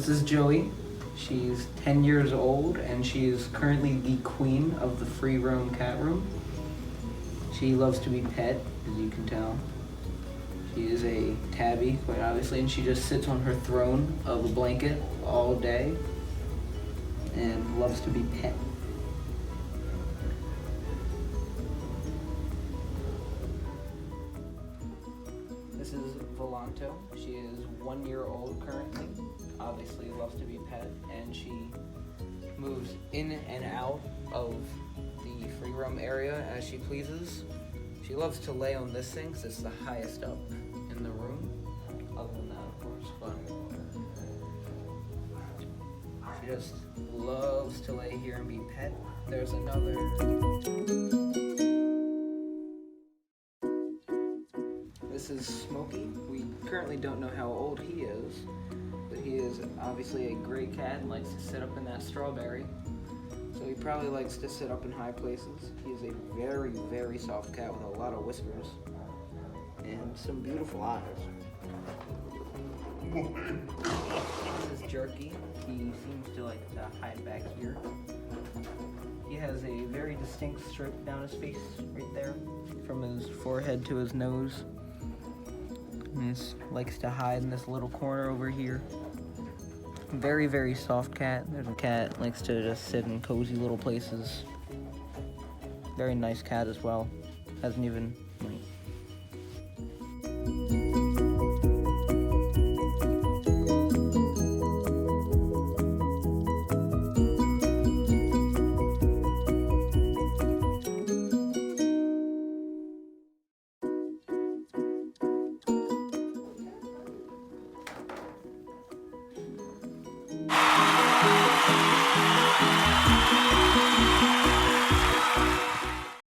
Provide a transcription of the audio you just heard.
This is Joey. She's 10 years old and she is currently the queen of the free roam cat room. She loves to be pet, as you can tell. She is a tabby, quite obviously, and she just sits on her throne of a blanket all day and loves to be pet. This is VILANTO. She is 1 year old currently. Obviously loves to be pet, and she moves in and out of the free roam area as she pleases. She loves to lay on this thing because it's the highest up in the room. Other than that, of course, but she just loves to lay here and be pet. There's another. This is Smokey. We currently don't know how old he is, but he is obviously a gray cat and likes to sit up in that strawberry. So he probably likes to sit up in high places. He is a very, very soft cat with a lot of whiskers and some beautiful eyes. This is Jerky. He seems to like to hide back here. He has a very distinct strip down his face right there, from his forehead to his nose. And he likes to hide in this little corner over here. Very, very soft cat. There's a cat likes to just sit in cozy little places. Very nice cat as well. Hasn't even